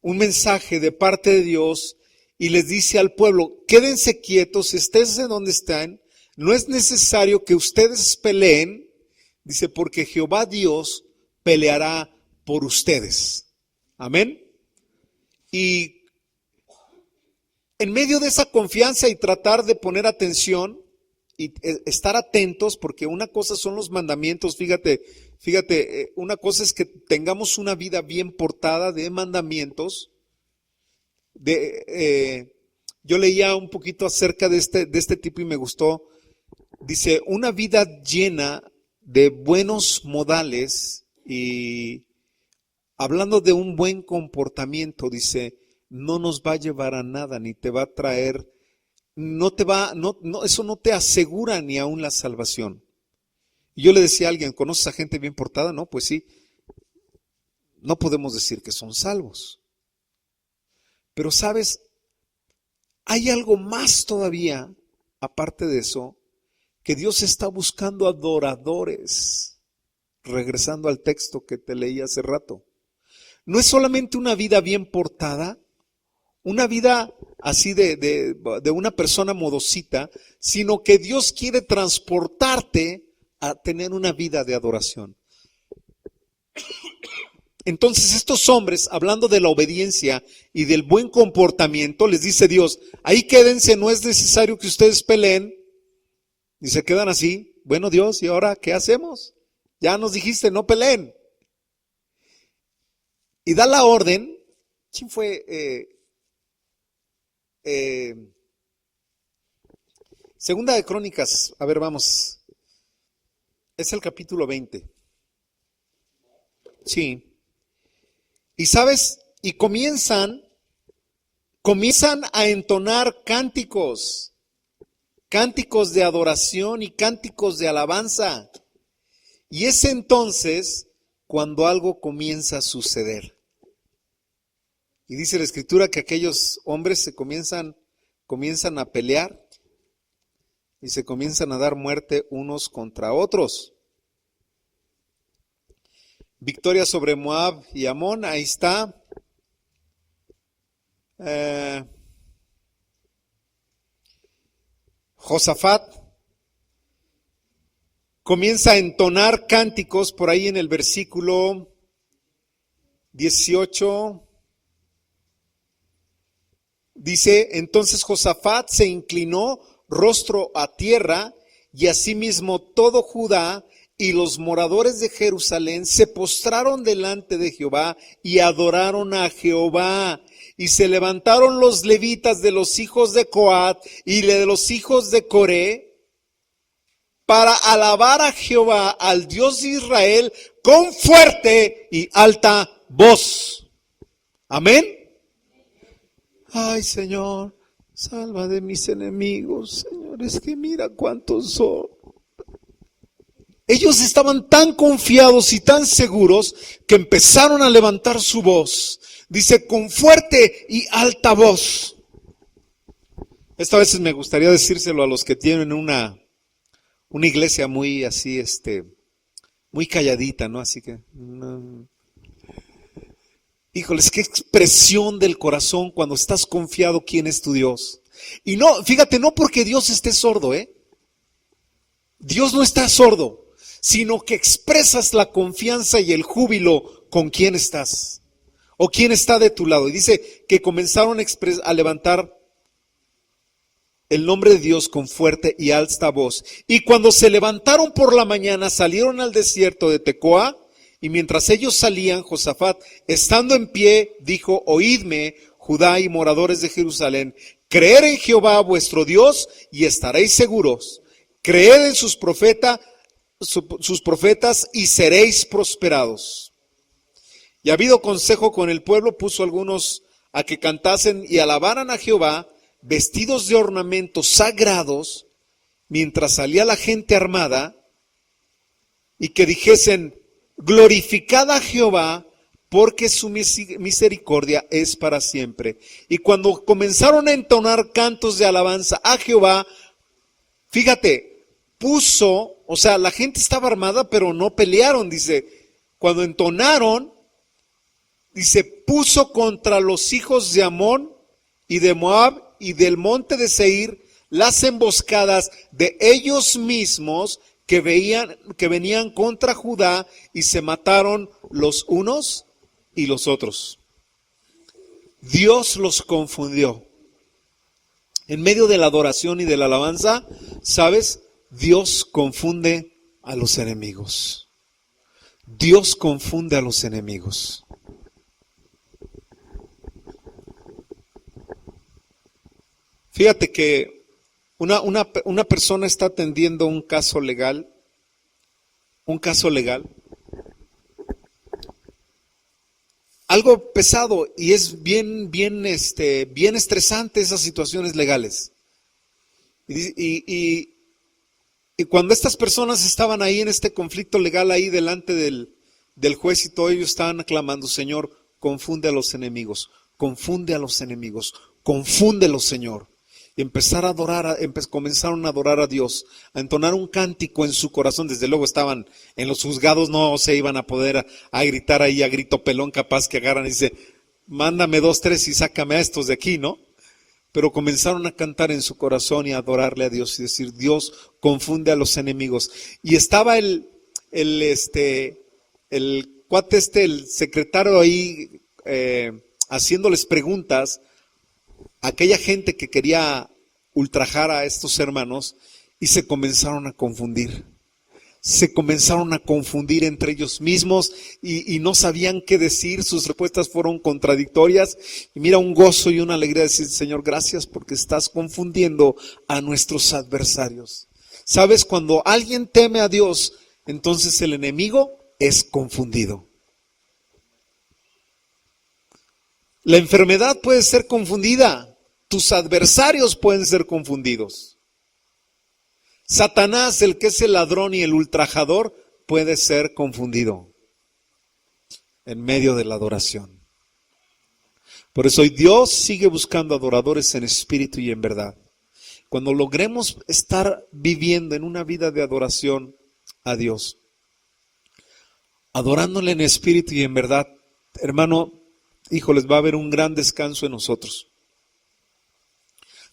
un mensaje de parte de Dios y les dice al pueblo: quédense quietos, esténse donde están, no es necesario que ustedes peleen, dice, porque Jehová Dios peleará por ustedes. Amén. Y en medio de esa confianza y tratar de poner atención y estar atentos, porque una cosa son los mandamientos, fíjate, una cosa es que tengamos una vida bien portada de mandamientos. Yo leía un poquito acerca de este tipo y me gustó. Dice, una vida llena de buenos modales y hablando de un buen comportamiento, dice, no nos va a llevar a nada, ni te va a traer, eso no te asegura ni aún la salvación. Y yo le decía a alguien: ¿conoces a gente bien portada? No, pues sí, no podemos decir que son salvos. Pero sabes, hay algo más todavía, aparte de eso, que Dios está buscando adoradores. Regresando al texto que te leí hace rato. No es solamente una vida bien portada, una vida así de una persona modosita, sino que Dios quiere transportarte a tener una vida de adoración. Entonces estos hombres, hablando de la obediencia y del buen comportamiento, les dice Dios: ahí quédense, no es necesario que ustedes peleen. Y se quedan así. Bueno, Dios, ¿y ahora qué hacemos? Ya nos dijiste, no peleen. Y da la orden. ¿Quién fue? Segunda de Crónicas, a ver, vamos. Es el capítulo 20. Sí. Y sabes, y comienzan a entonar cánticos de adoración y cánticos de alabanza. Y es entonces cuando algo comienza a suceder. Y dice la Escritura que aquellos hombres se comienzan a pelear y se comienzan a dar muerte unos contra otros. Victoria sobre Moab y Amón, ahí está. Josafat comienza a entonar cánticos por ahí en el versículo 18. Dice: entonces Josafat se inclinó rostro a tierra, y asimismo todo Judá y los moradores de Jerusalén se postraron delante de Jehová y adoraron a Jehová. Y se levantaron los levitas de los hijos de Coat y de los hijos de Coré para alabar a Jehová, al Dios de Israel, con fuerte y alta voz. Amén. Ay, Señor, salva de mis enemigos, Señor, es que mira cuántos son. Ellos estaban tan confiados y tan seguros que empezaron a levantar su voz. Dice, con fuerte y alta voz. Esta vez me gustaría decírselo a los que tienen una iglesia muy así, muy calladita, ¿no? Así que, híjoles, qué expresión del corazón cuando estás confiado quién es tu Dios. Y no, fíjate, no porque Dios esté sordo, Dios no está sordo, sino que expresas la confianza y el júbilo con quién estás o quién está de tu lado. Y dice que comenzaron a levantar el nombre de Dios con fuerte y alta voz. Y cuando se levantaron por la mañana, salieron al desierto de Tecoa, y mientras ellos salían, Josafat, estando en pie, dijo, oídme, Judá y moradores de Jerusalén, creed en Jehová vuestro Dios y estaréis seguros. Creed en sus profetas y seréis prosperados. Y habido consejo con el pueblo, puso algunos a que cantasen y alabaran a Jehová, vestidos de ornamentos sagrados, mientras salía la gente armada, y que dijesen, glorificad a Jehová, porque su misericordia es para siempre. Y cuando comenzaron a entonar cantos de alabanza a Jehová, fíjate, o sea, la gente estaba armada, pero no pelearon, dice, cuando entonaron, dice, puso contra los hijos de Amón y de Moab y del monte de Seir las emboscadas de ellos mismos que venían contra Judá, y se mataron los unos y los otros. Dios los confundió. En medio de la adoración y de la alabanza, ¿sabes? Dios confunde a los enemigos. Dios confunde a los enemigos. Fíjate que una persona está atendiendo un caso legal, algo pesado, y es bien estresante esas situaciones legales. Y cuando estas personas estaban ahí en este conflicto legal, ahí delante del juez y todo, ellos estaban aclamando, Señor, confunde a los enemigos, confúndelos, Señor. Y comenzaron a adorar a Dios, a entonar un cántico en su corazón. Desde luego estaban en los juzgados, no se iban a poder a gritar ahí a grito pelón, capaz que agarran y dice, mándame 2, 3 y sácame a estos de aquí, ¿no? Pero comenzaron a cantar en su corazón y a adorarle a Dios y decir, Dios confunde a los enemigos. Y estaba el cuate el secretario ahí haciéndoles preguntas a aquella gente que quería ultrajar a estos hermanos, y se comenzaron a confundir. Se comenzaron a confundir entre ellos mismos y no sabían qué decir. Sus respuestas fueron contradictorias. Y mira, un gozo y una alegría de decir, Señor, gracias porque estás confundiendo a nuestros adversarios. ¿Sabes? Cuando alguien teme a Dios, entonces el enemigo es confundido. La enfermedad puede ser confundida. Tus adversarios pueden ser confundidos. Satanás, el que es el ladrón y el ultrajador, puede ser confundido en medio de la adoración. Por eso hoy Dios sigue buscando adoradores en espíritu y en verdad. Cuando logremos estar viviendo en una vida de adoración a Dios, adorándole en espíritu y en verdad, hermano, híjoles, va a haber un gran descanso en nosotros.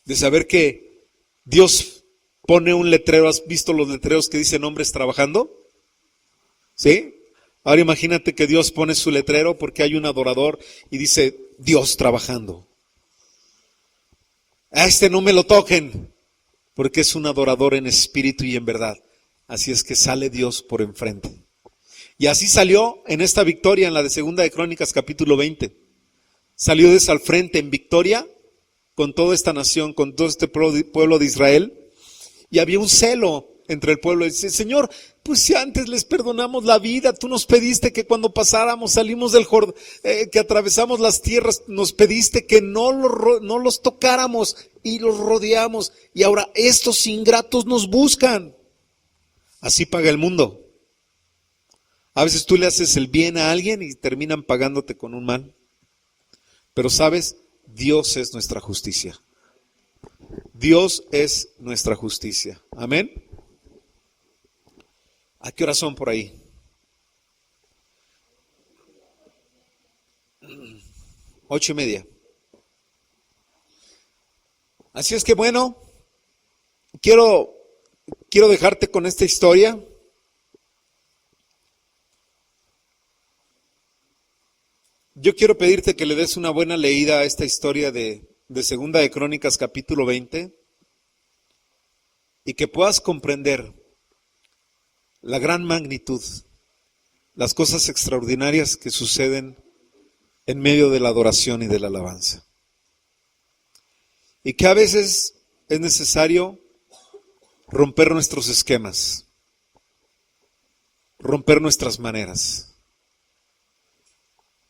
De saber que Dios pone un letrero. ¿Has visto los letreros que dicen hombres trabajando? ¿Sí? Ahora imagínate que Dios pone su letrero porque hay un adorador y dice Dios trabajando. A este no me lo toquen, porque es un adorador en espíritu y en verdad. Así es que sale Dios por enfrente. Y así salió en esta victoria, en la de Segunda de Crónicas capítulo 20. Salió Dios al frente en victoria con toda esta nación, con todo este pueblo de Israel. Y había un celo entre el pueblo. Y dice, Señor, pues si antes les perdonamos la vida, tú nos pediste que cuando pasáramos, salimos del Jordán, que atravesamos las tierras, nos pediste que no los tocáramos y los rodeamos. Y ahora estos ingratos nos buscan. Así paga el mundo. A veces tú le haces el bien a alguien y terminan pagándote con un mal. Pero sabes, Dios es nuestra justicia. Dios es nuestra justicia. Amén. ¿A qué hora son por ahí? 8:30. Así es que bueno, quiero dejarte con esta historia. Yo quiero pedirte que le des una buena leída a esta historia de Segunda de Crónicas capítulo 20 y que puedas comprender la gran magnitud, las cosas extraordinarias que suceden en medio de la adoración y de la alabanza. Y que a veces es necesario romper nuestros esquemas, romper nuestras maneras.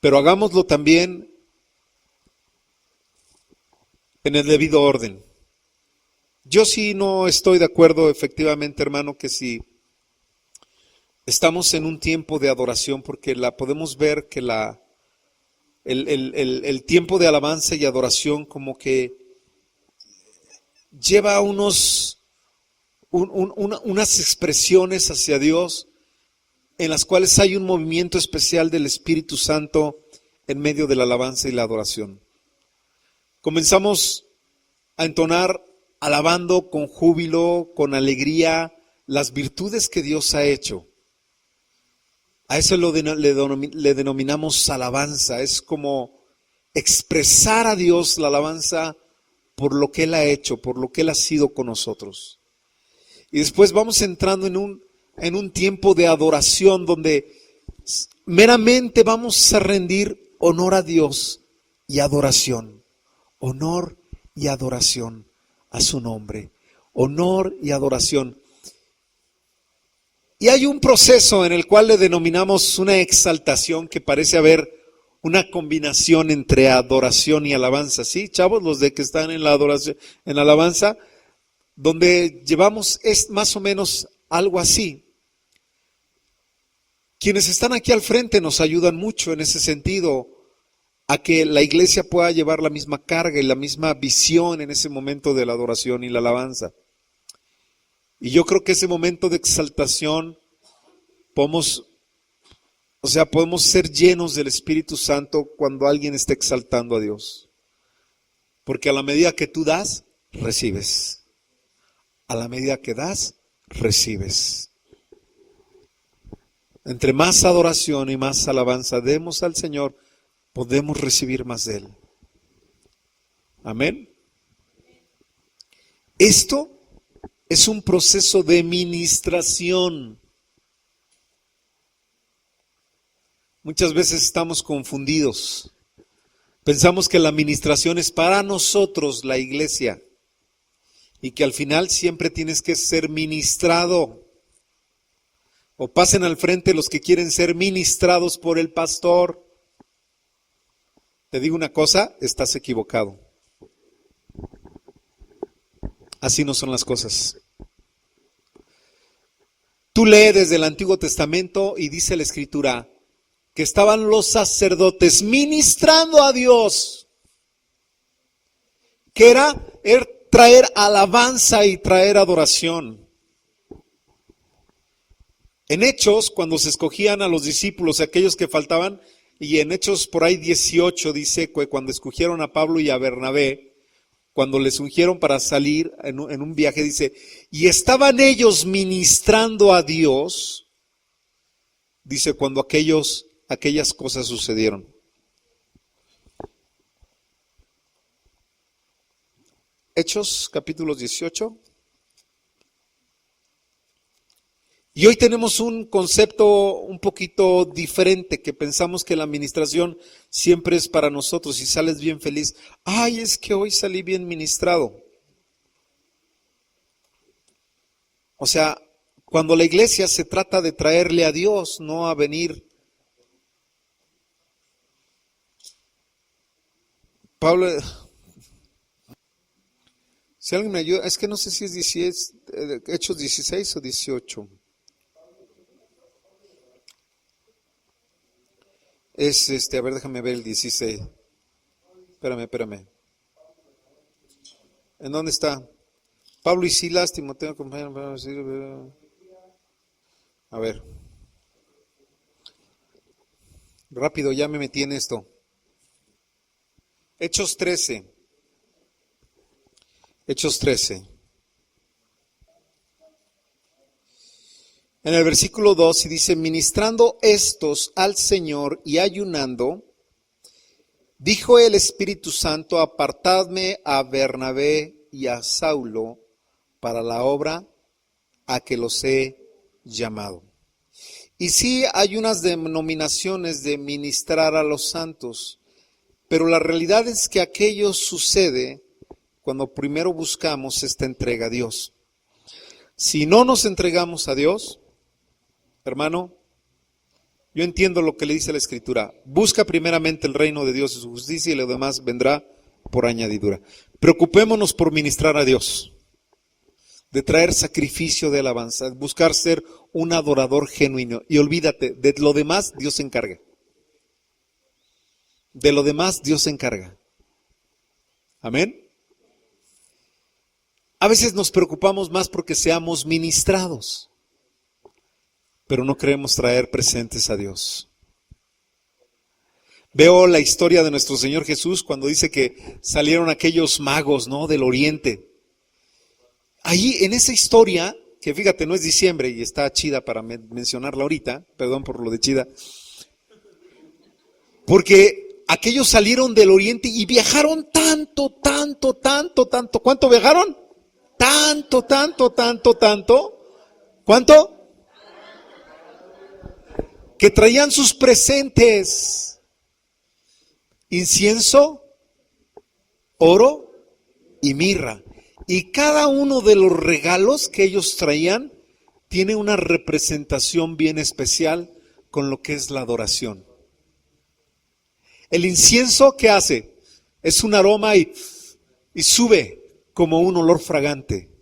Pero hagámoslo también en el debido orden. Yo sí no estoy de acuerdo, efectivamente, hermano, que si estamos en un tiempo de adoración, porque podemos ver que el tiempo de alabanza y adoración como que lleva unas expresiones hacia Dios en las cuales hay un movimiento especial del Espíritu Santo en medio de la alabanza y la adoración. Comenzamos a entonar alabando con júbilo, con alegría, las virtudes que Dios ha hecho. A eso le denominamos alabanza. Es como expresar a Dios la alabanza por lo que Él ha hecho, por lo que Él ha sido con nosotros. Y después vamos entrando en un tiempo de adoración donde meramente vamos a rendir honor a Dios y adoración. Honor y adoración a su nombre. Honor y adoración. Y hay un proceso en el cual le denominamos una exaltación, que parece haber una combinación entre adoración y alabanza. ¿Sí, chavos? Los de que están en la adoración, en la alabanza, donde llevamos es más o menos algo así. Quienes están aquí al frente nos ayudan mucho en ese sentido, a que la iglesia pueda llevar la misma carga y la misma visión en ese momento de la adoración y la alabanza. Y yo creo que ese momento de exaltación podemos ser llenos del Espíritu Santo cuando alguien está exaltando a Dios. Porque a la medida que tú das, recibes. A la medida que das, recibes. Entre más adoración y más alabanza demos al Señor, podemos recibir más de Él. Amén. Esto es un proceso de ministración. Muchas veces estamos confundidos. Pensamos que la ministración es para nosotros, la iglesia, y que al final siempre tienes que ser ministrado. O pasen al frente los que quieren ser ministrados por el pastor. Te digo una cosa, estás equivocado. Así no son las cosas. Tú lees desde el Antiguo Testamento y dice la Escritura que estaban los sacerdotes ministrando a Dios, que era traer alabanza y traer adoración. En Hechos, cuando se escogían a los discípulos, aquellos que faltaban, y en Hechos por ahí 18 dice que cuando escogieron a Pablo y a Bernabé, cuando les ungieron para salir en un viaje, dice, y estaban ellos ministrando a Dios, dice, cuando aquellas cosas sucedieron. Hechos capítulo 18. Y hoy tenemos un concepto un poquito diferente, que pensamos que la administración siempre es para nosotros y sales bien feliz. Ay, es que hoy salí bien ministrado. O sea, cuando la iglesia se trata de traerle a Dios, no a venir. Pablo, si alguien me ayuda, es que no sé si es 16, Hechos 16 o 18. A ver, déjame ver el 16. Espérame. ¿En dónde está? Pablo y Silas, Timoteo, compañero. A ver. Rápido, ya me metí en esto. Hechos 13. Hechos 13. En el versículo 2 y dice, ministrando estos al Señor y ayunando, dijo el Espíritu Santo, apartadme a Bernabé y a Saulo para la obra a que los he llamado. Y sí hay unas denominaciones de ministrar a los santos, pero la realidad es que aquello sucede cuando primero buscamos esta entrega a Dios. Si no nos entregamos a Dios, hermano, yo entiendo lo que le dice la Escritura. Busca primeramente el reino de Dios y su justicia y lo demás vendrá por añadidura. Preocupémonos por ministrar a Dios, de traer sacrificio de alabanza, buscar ser un adorador genuino. Y olvídate, de lo demás Dios se encarga. De lo demás Dios se encarga. Amén. A veces nos preocupamos más porque seamos ministrados, pero no queremos traer presentes a Dios. Veo la historia de nuestro Señor Jesús cuando dice que salieron aquellos magos, ¿no?, del oriente. Ahí en esa historia, que fíjate, no es diciembre y está chida para mencionarla ahorita, perdón por lo de chida, porque aquellos salieron del oriente y viajaron tanto. ¿Cuánto viajaron? Tanto. ¿Cuánto? Que traían sus presentes, incienso, oro y mirra. Y cada uno de los regalos que ellos traían tiene una representación bien especial con lo que es la adoración. El incienso, ¿qué hace? Es un aroma y sube como un olor fragante.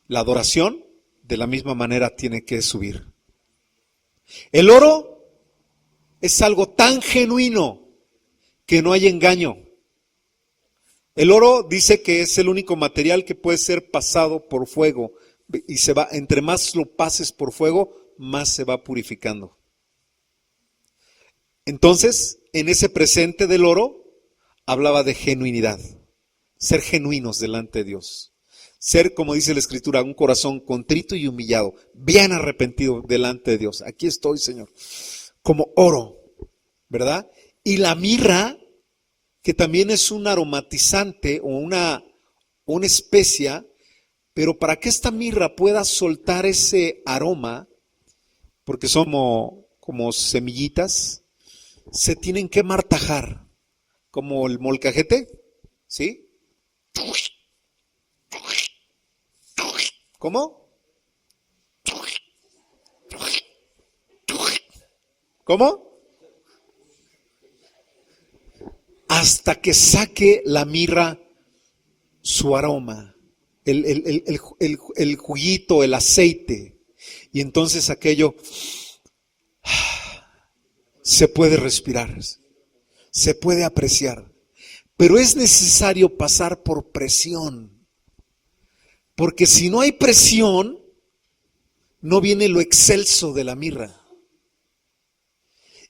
La adoración, de la misma manera, tiene que subir. El oro es algo tan genuino que no hay engaño. El oro dice que es el único material que puede ser pasado por fuego y entre más lo pases por fuego, más se va purificando. Entonces, en ese presente del oro, hablaba de genuinidad, ser genuinos delante de Dios. Ser, como dice la Escritura, un corazón contrito y humillado, bien arrepentido delante de Dios. Aquí estoy, Señor, como oro, ¿verdad? Y la mirra, que también es un aromatizante o una especia, pero para que esta mirra pueda soltar ese aroma, porque son como semillitas, se tienen que martajar, como el molcajete, ¿sí? ¿Cómo? ¿Cómo? Hasta que saque la mirra su aroma, el juguito, el aceite. Y entonces aquello se puede respirar, se puede apreciar. Pero es necesario pasar por presión. Porque si no hay presión, no viene lo excelso de la mirra.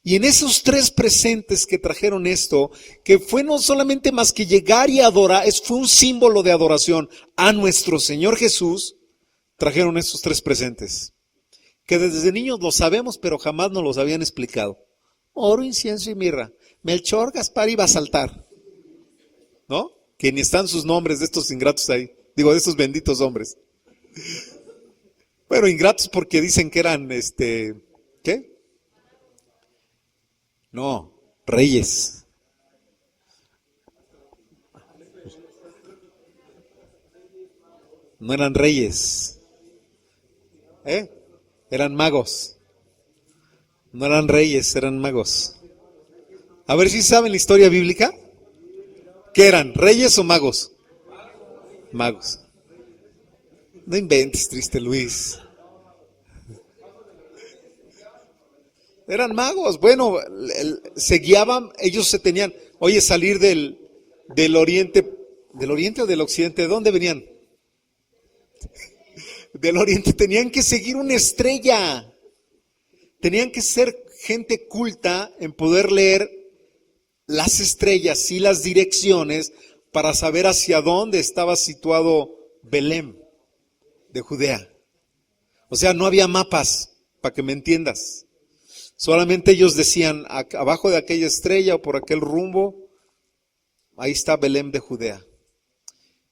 Y en esos tres presentes que trajeron esto, que fue no solamente más que llegar y adorar, fue un símbolo de adoración a nuestro Señor Jesús, trajeron estos tres presentes. Que desde niños lo sabemos, pero jamás nos los habían explicado. Oro, incienso y mirra. Melchor, Gaspar y Basaltar. ¿No? Que ni están sus nombres de estos ingratos ahí. Digo, de estos benditos hombres. Bueno, ingratos porque dicen que eran, ¿qué? No, reyes. No eran reyes. Eran magos. No eran reyes, eran magos. A ver si saben la historia bíblica. ¿Qué eran? ¿Reyes o magos? Magos. No inventes, triste Luis. Eran magos. Bueno, se guiaban, ellos se tenían, oye, salir del oriente o del occidente, ¿de dónde venían? Del oriente, tenían que seguir una estrella. Tenían que ser gente culta en poder leer las estrellas y las direcciones para saber hacia dónde estaba situado Belén de Judea. O sea, no había mapas, para que me entiendas. Solamente ellos decían, abajo de aquella estrella o por aquel rumbo, ahí está Belén de Judea.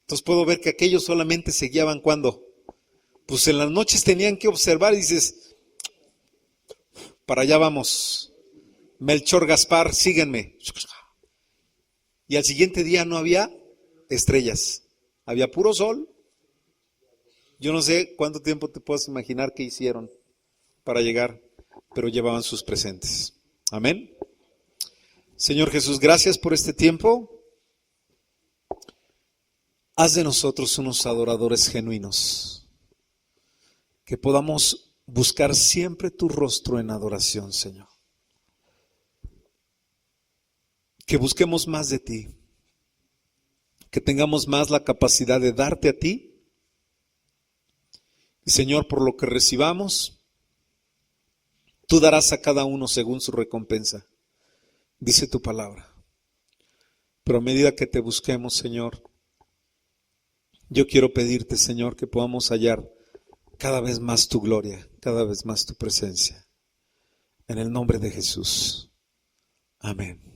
Entonces puedo ver que aquellos solamente se guiaban cuando, pues en las noches tenían que observar y dices, para allá vamos, Melchor, Gaspar, síguenme. Y al siguiente día no había estrellas, había puro sol. Yo no sé cuánto tiempo te puedes imaginar que hicieron para llegar, pero llevaban sus presentes. Amén. Señor Jesús, gracias por este tiempo. Haz de nosotros unos adoradores genuinos, que podamos buscar siempre tu rostro en adoración, Señor. Que busquemos más de ti, que tengamos más la capacidad de darte a ti. Y Señor, por lo que recibamos, tú darás a cada uno según su recompensa, dice tu palabra. Pero a medida que te busquemos, Señor, yo quiero pedirte, Señor, que podamos hallar cada vez más tu gloria, cada vez más tu presencia. En el nombre de Jesús. Amén.